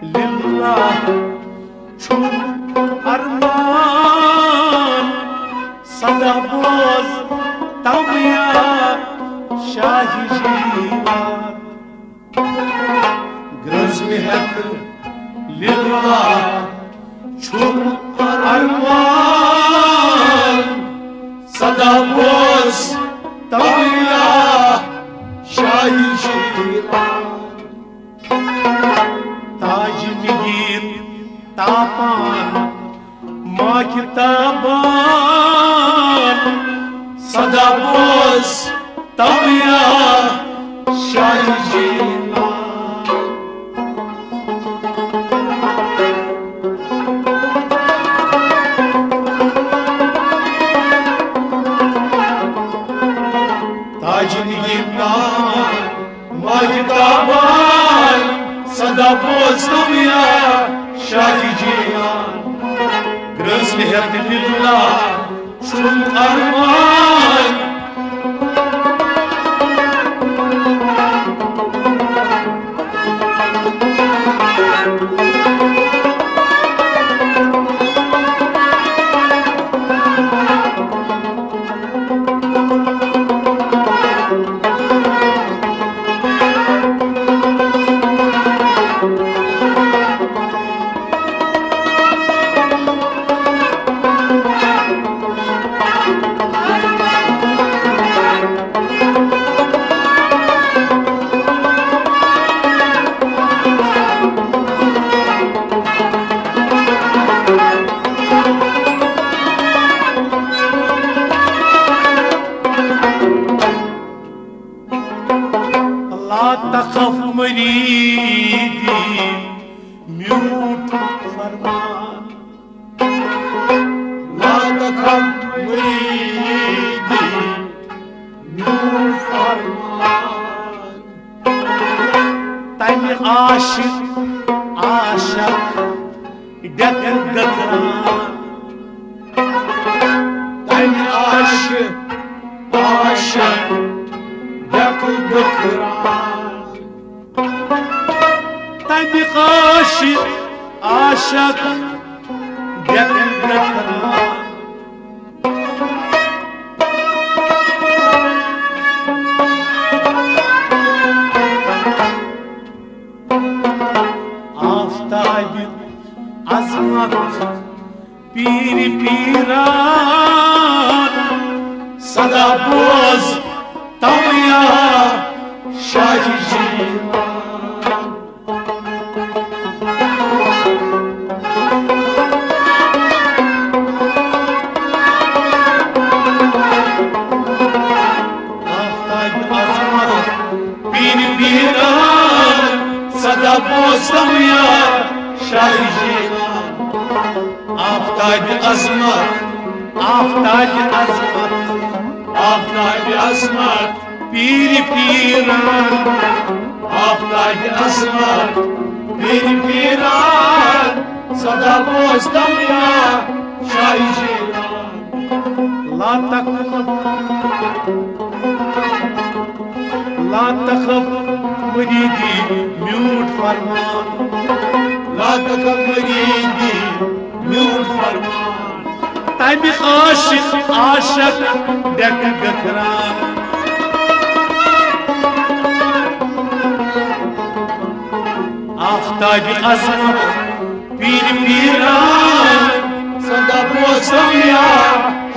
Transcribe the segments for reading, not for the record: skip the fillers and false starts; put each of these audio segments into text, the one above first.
लिल्लाह छु अरमान सदा बोज तमिया शाही जीवान ग्रज में हक लिल्लाह छु अरमान सदा बोज तमिया शाही जीवान ताज निगीर तापान माँ किताबान सदा बोस तमिया शाही जीवान ताज निगीर तापान माँ किताबान सदा बोस तमिया शाही जीवान ग्रज मेहर लिल्लाह छु अरमान ला तखफ मरीदी म्यूट फरमान ला तखफ मरीदी म्यूट फरमान तन आशिक आशक डक गखरान तन आशिक आशक तन आशिक आशक आफ्ताब अजमत पीर पीरान सदा बोझ तमिया शाही जीवान आफ्ताब अजमत पीर पीरान सदा बोझ तमिया शाही जीवान आफ्ताब अजमत आफ्ताब अजमत पीर पीरान आफ्ताब अजमत पीर पीरान सदा बोझ तमिया शाही जीवान ला तखफ मरीदी म्यूट फरमान ला तखफ मरीदी म्यूट फरमान तम आशिक आशक डक गखरान आफ्ताब अजमत पीर पीरान सदा बोझ तमिया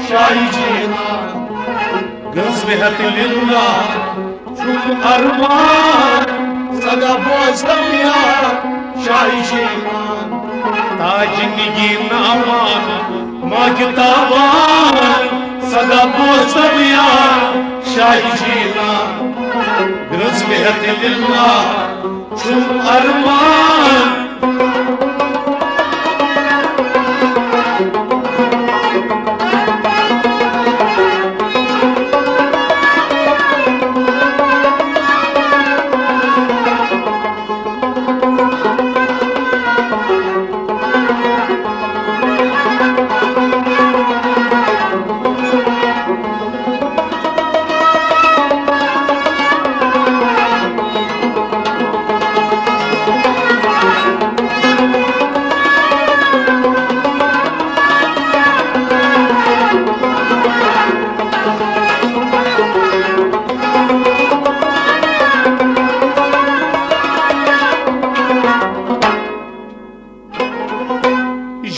शाही जीवान ग्रज मेहर लिल्लाह छु अरमान सदा बोझ तमिया शाही जीवान ताज निगीर नामान माँ किताबान सदा बोझ तमिया शाही जीवान ग्रज मेहर लिल्लाह छु अरमान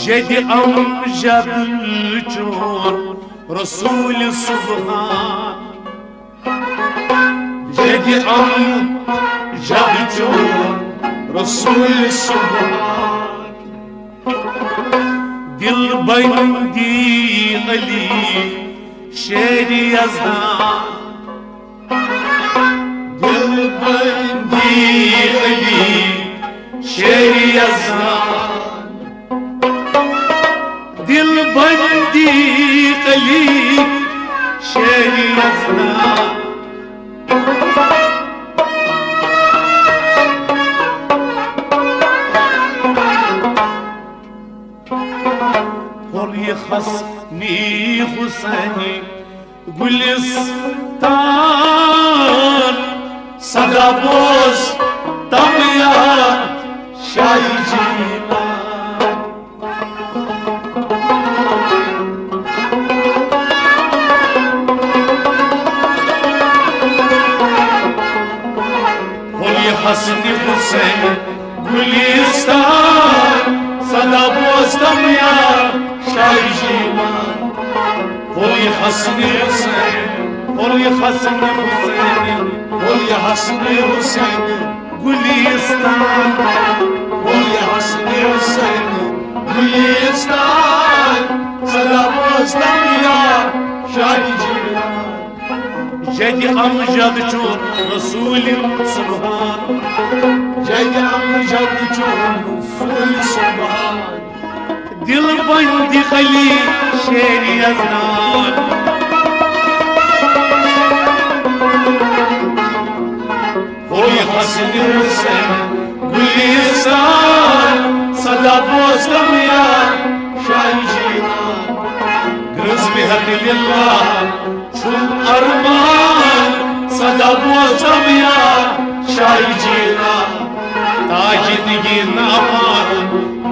जद अमजद चोन रसूल सुबहान जद अमजद चोन रसूल सुबहान दिल बंदी अली शेर यज़दान दिल बंदी अली शेर यज़दान दिल बंदी अली शेर यज़दान हसनी हुसैनी गुलिस्तान सदा बोस तमिया शाही जीना बोलिए हसनी हुसैन गुलिस्तान सदा बोस तमिया शाही जीना बोलिए हसनी हुसैन बोलिए हसनी हुसैन बोलिए हसनी हुसैन गुलिस्तान बोलिए हसनी हुसैन गुलिस्तान सदा मुस्तमिया शाही जीना जद अमजद चोन रसूल सुबहान जद अमजद चोन रसूल सुबहान दिल बंदी अली शेर यज़दान बोलिए हसनी हुसैन गुलिस्तान सदा बोस्तमिया शाही जीना ग्रज बिहद लिल्लाह चुन अरमान सदा बोस्तमिया शाही जीना ताजिदगी नामान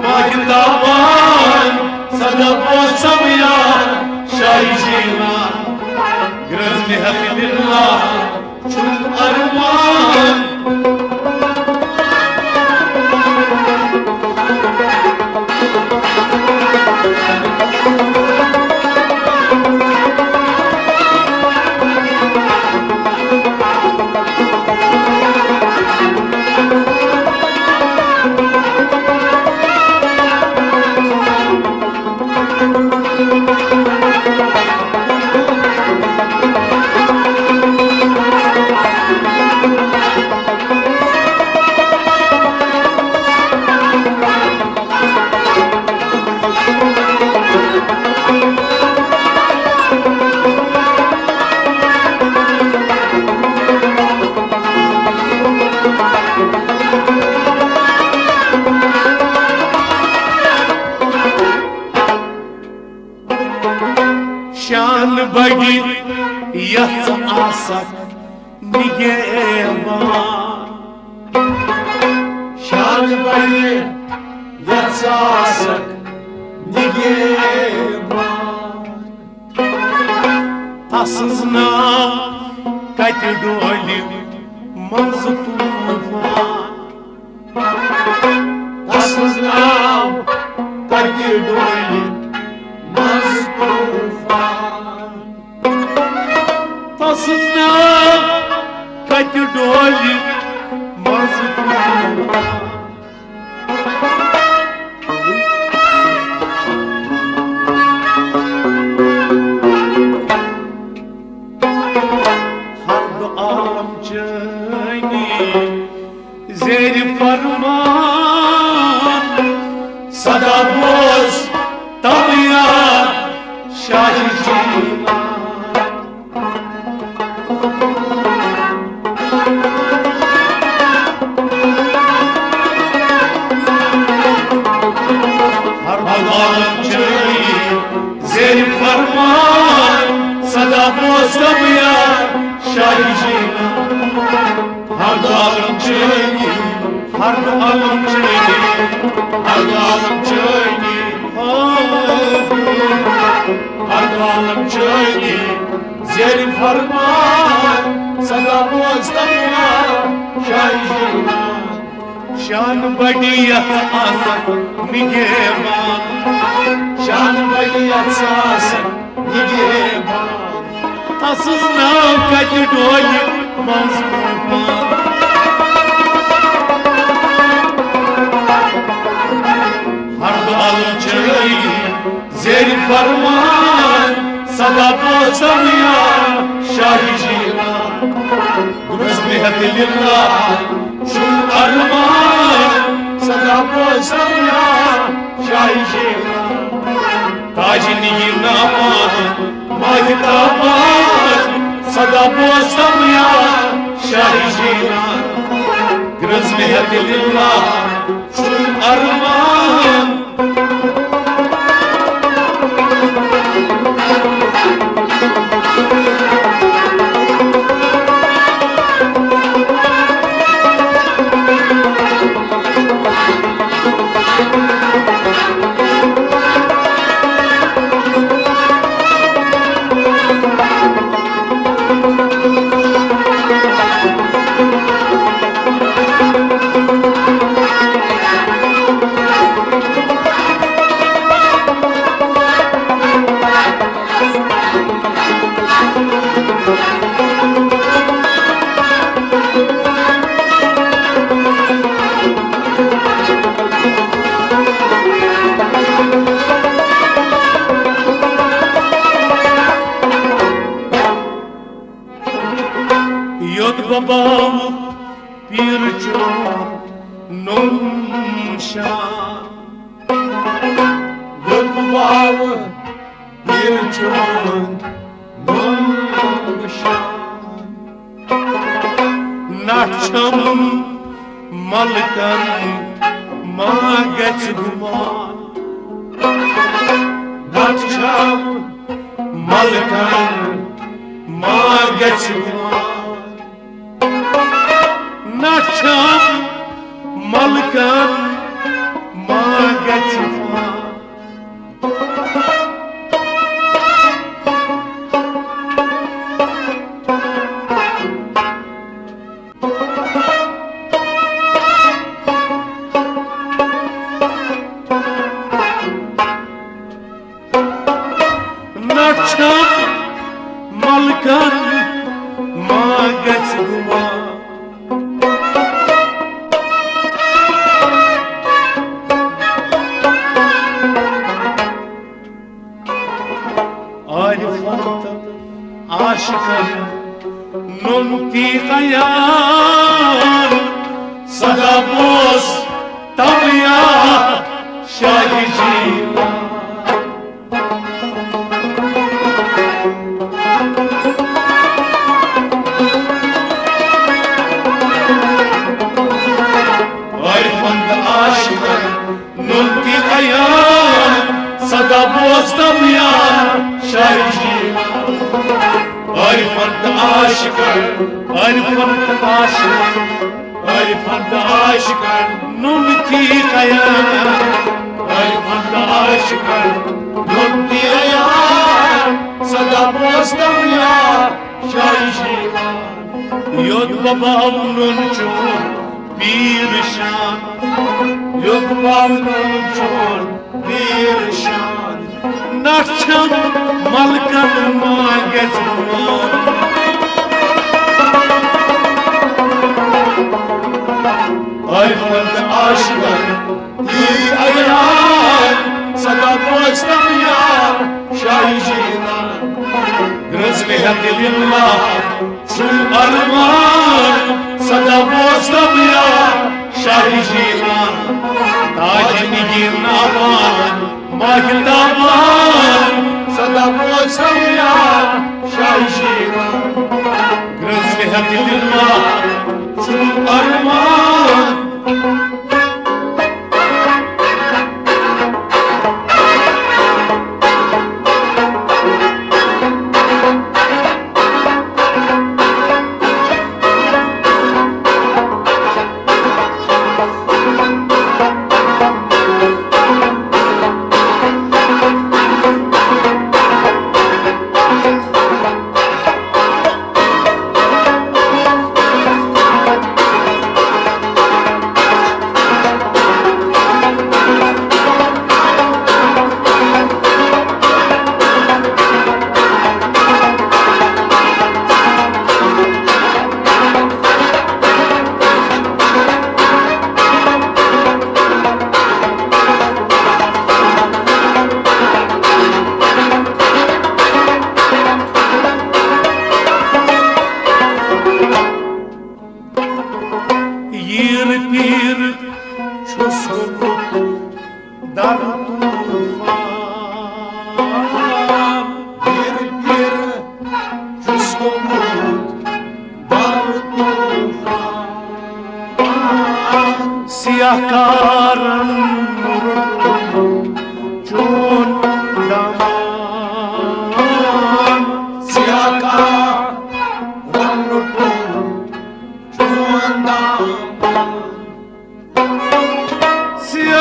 माहिताबान सदा बोस्तमिया शाही जीना ग्रज बिहद लिल्लाह चुन अरमान शान बड़ी यस आसक निगेबान शान बड़ी यस आसक निगेबान तसंज नाव कत डोलि मंज तूफान तसंज नाव कत डोलि मंज तूफान तसंज नाव कत डोलि मंज तूफान ज़ेर फरमान सदा बोस तमिया शाही जीना हर आलम चली ज़ेर फरमान सदा बोस तमिया शाही जीना हर आलम चली हर आलम चली हर आलम चली हर आलम चली ज़ेर फरमान सदा मुस्तमिया शाही जीना शान बड़ी आसक निगहबान शान बलियत सासन निगे तसज नाव कत डोल मंज हरदल चढ़ी जेर फरमान सदा पोसम या शाही जीना दुरुस्त बेहद लिल्लाह शुल अरमान सदा पोसम या शाही जीना ताज निगी नामान माहिताबाद सदा पोसम या शाही जीना दुरुस्त बेहद लिल्लाह शुल अरमान babam bir çok nunşan Yok babam bir çok nunşan Nakçam malkan maget duman Nakçam malkan maget duman Nakçam malkan maget duman Nakçam malkan maget duman Arifanta aşıkım nunti kayan Sada boz Tabiya şahicina Arifanta aşıkım nunti kayan Sada boz tabiya şahicina Arifanta aşıkım Arifanta aşıkım Arifanta aşıkım nunti kayan Arifanta aşıkım nunti kayan Sada boz tabiya şahicina Yod babam nunçun bir şan Yok babamın çok bir şan Nakçam malkan maget duman Arifanta aşıkım bir ayağın Sada boz tabiya şahicina Grazmehat lillah şul arman Sada boz tabiya şahicina Tac nigir naman mahtaban Sada boz tabiya şahicina Grazmehat lillah şul arman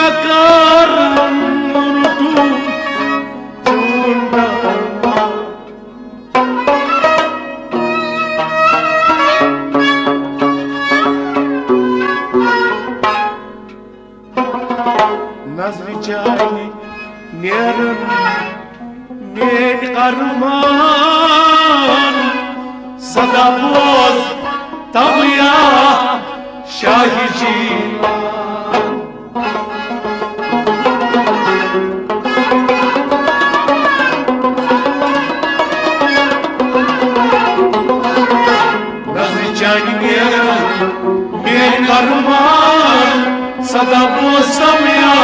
Siakar nurutu chundama Nazri chani neran men arman sada boz tamya Shahi Jilan Nazri chani neran men arman sada boz tamya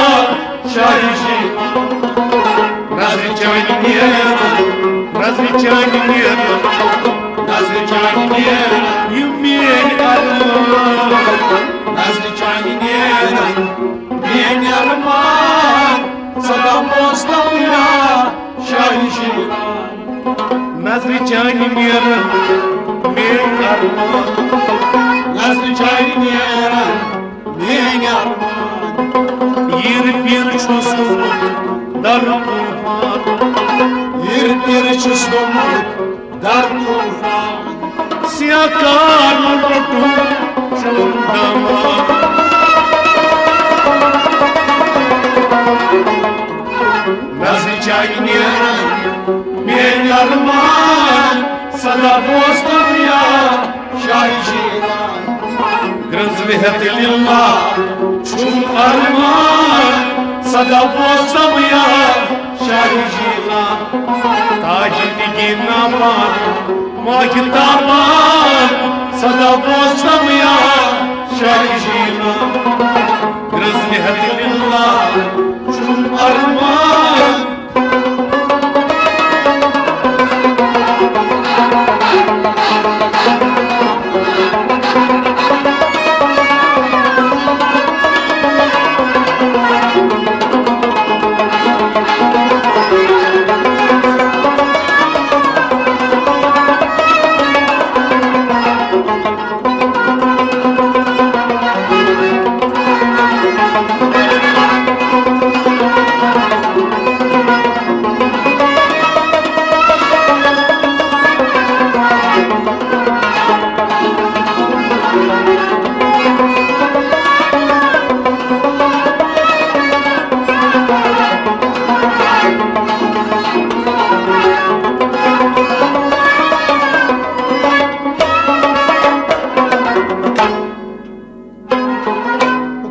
Shahi Jilan Nazri chani neran Nazri chani neran Nazri chani neran men arman Nazri chani neran men arman sada boz tamya Shahi Jilan Nazri chani neran men arman Nazri chani neran men arman Yir bir çözümlük dar tufan bir çözümlük dar tufan Siakar nurutu chundama Nazri chani neran men arman sada boz tamya Shahi Jilan Grazvihati lillah chun arman sada boz tamya Shahi Jilan Tajini naman Mahitaban sada boz tamya Shahi Jilan Grazvihati lillah chun arman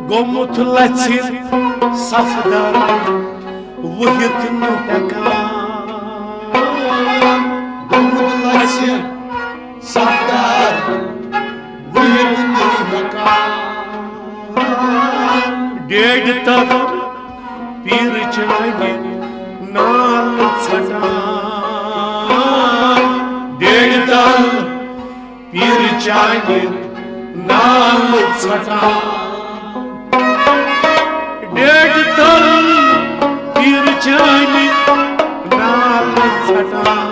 Gomut laçin safdar vahit nuhekan Gomut laçin safdar vahit nuhekan Ded tak pir chani naal chatan Ded tak pir chani naal chatan Ded tal pir chani naal chatan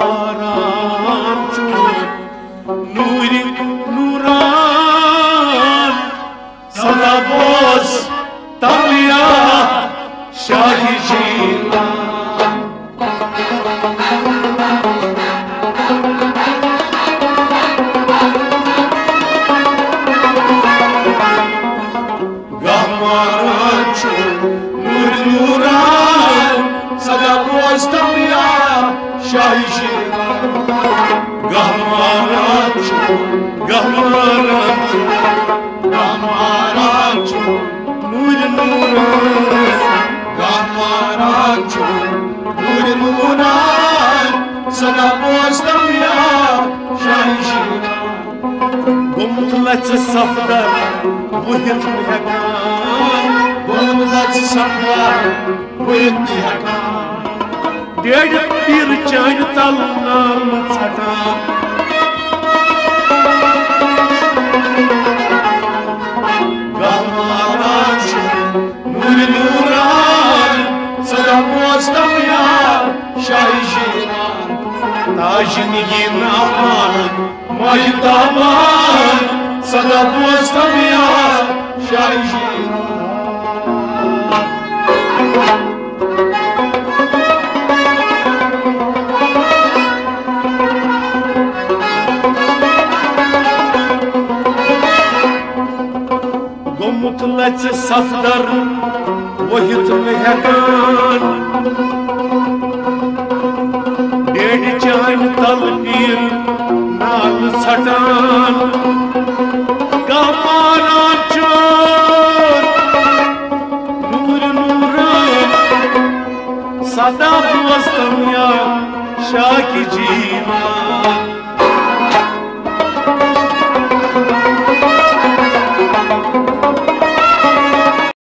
Gahmaran chun nuri nuran sada boz tamya Shahi Jilan Gahmaran chun nuri nuran sada boz tamya Shahi Jilan Gahmaran chun Gahmaran chun Gahmaran chun nuri nuran Gahmaran chun nuri nuran sada boz tamya Shahi Jilan Gomut laçin safdar vahit nuhekan Gomut laçin safdar vahit nuhekan Ded pir chani tal naal chatan Gahmaran chun nuri nuran sada boz tamya Shahi Jilan ताजनीन अमान माहितामान सदा दोस्तम या शाही गोमुत लच सफदर वहित हेकान डेढ़ चान तल पीर नाल छटान गमाना चोर नूर नूरान सदा दोस्तम या शाकी जीवन